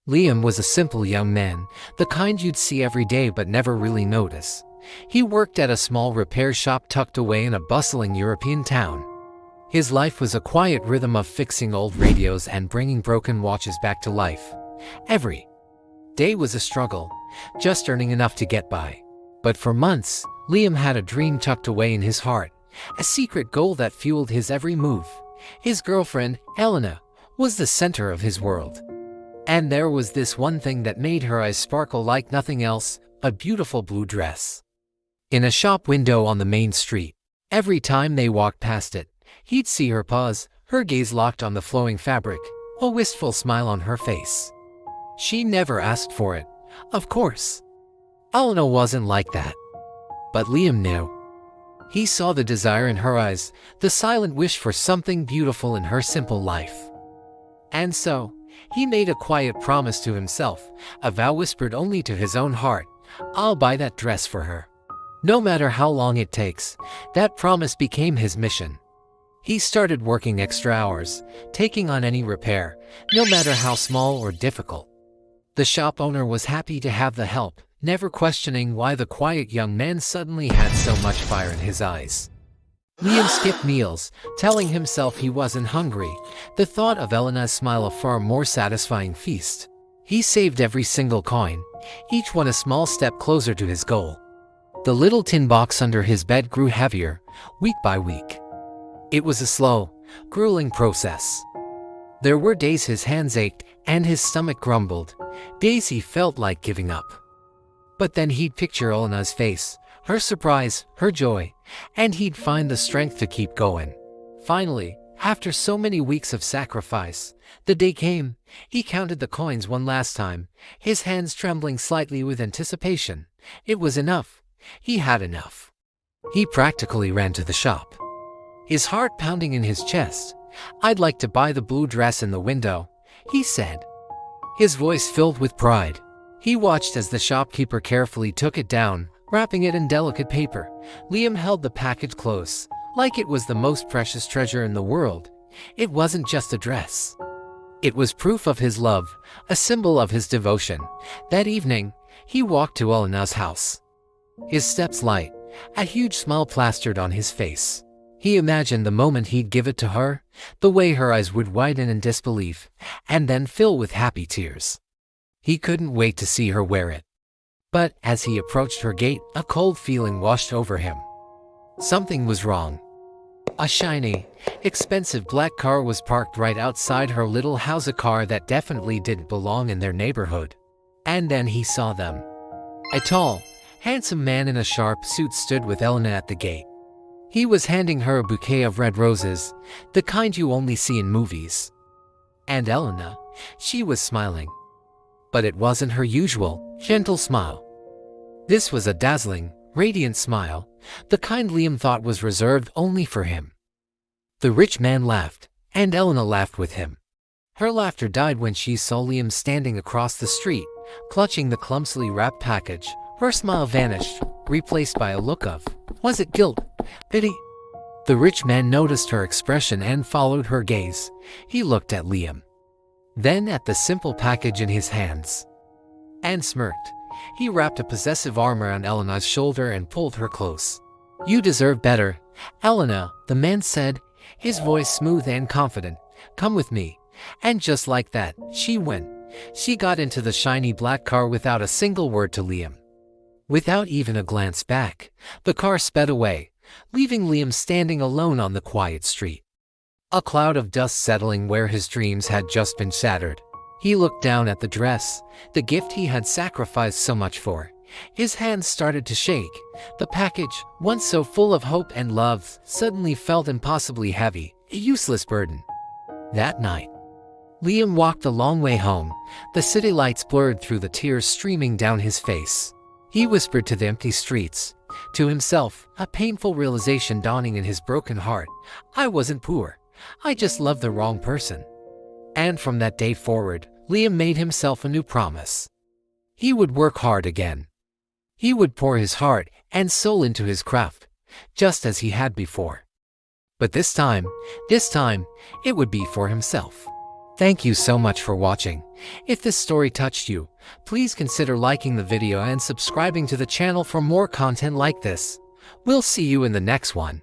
Liam was a simple young man, the kind you'd see every day but never really notice. He worked at a small repair shop tucked away in a bustling European town. His life was a quiet rhythm of fixing old radios and bringing broken watches back to life. Every day was a struggle, just earning enough to get by. But for months, Liam had a dream tucked away in his heart, a secret goal that fueled his every move. His girlfriend, Elena, was the center of his world. And there was this one thing that made her eyes sparkle like nothing else, a beautiful blue dress. In a shop window on the main street, every time they walked past it, he'd see her pause, her gaze locked on the flowing fabric, a wistful smile on her face. She never asked for it, of course. Elena wasn't like that. But Liam knew. He saw the desire in her eyes, the silent wish for something beautiful in her simple life. And so, he made a quiet promise to himself, a vow whispered only to his own heart. I'll buy that dress for her. No matter how long it takes, that promise became his mission. He started working extra hours, taking on any repair, no matter how small or difficult. The shop owner was happy to have the help, never questioning why the quiet young man suddenly had so much fire in his eyes. Liam skipped meals, telling himself he wasn't hungry, the thought of Elena's smile a far more satisfying feast. He saved every single coin, each one a small step closer to his goal. The little tin box under his bed grew heavier, week by week. It was a slow, grueling process. There were days his hands ached and his stomach grumbled, days he felt like giving up. But then he'd picture Elena's face, her surprise, her joy, and he'd find the strength to keep going. Finally, after so many weeks of sacrifice, the day came. He counted the coins one last time, his hands trembling slightly with anticipation. It was enough. He had enough. He practically ran to the shop, his heart pounding in his chest. I'd like to buy the blue dress in the window, he said, his voice filled with pride. He watched as the shopkeeper carefully took it down, wrapping it in delicate paper. Liam held the package close, like it was the most precious treasure in the world. It wasn't just a dress. It was proof of his love, a symbol of his devotion. That evening, he walked to Elena's house. His steps light, a huge smile plastered on his face. He imagined the moment he'd give it to her, the way her eyes would widen in disbelief, and then fill with happy tears. He couldn't wait to see her wear it. But as he approached her gate, a cold feeling washed over him. Something was wrong. A shiny, expensive black car was parked right outside her little house, a car that definitely didn't belong in their neighborhood. And then he saw them. A tall, handsome man in a sharp suit stood with Elena at the gate. He was handing her a bouquet of red roses, the kind you only see in movies. And Elena, she was smiling. But it wasn't her usual, gentle smile. This was a dazzling, radiant smile, the kind Liam thought was reserved only for him. The rich man laughed, and Elena laughed with him. Her laughter died when she saw Liam standing across the street, clutching the clumsily wrapped package. Her smile vanished, replaced by a look of, was it guilt, pity? The rich man noticed her expression and followed her gaze. He looked at Liam, then at the simple package in his hands, and smirked. He wrapped a possessive arm around Elena's shoulder and pulled her close. You deserve better, Elena, the man said, his voice smooth and confident. Come with me. And just like that, she went. She got into the shiny black car without a single word to Liam. Without even a glance back, the car sped away, leaving Liam standing alone on the quiet street. A cloud of dust settling where his dreams had just been shattered. He looked down at the dress, the gift he had sacrificed so much for. His hands started to shake. The package, once so full of hope and love, suddenly felt impossibly heavy, a useless burden. That night, Liam walked a long way home, the city lights blurred through the tears streaming down his face. He whispered to the empty streets, to himself, a painful realization dawning in his broken heart. I wasn't poor. I just loved the wrong person. And from that day forward, Liam made himself a new promise. He would work hard again. He would pour his heart and soul into his craft, just as he had before. But this time, it would be for himself. Thank you so much for watching. If this story touched you, please consider liking the video and subscribing to the channel for more content like this. We'll see you in the next one.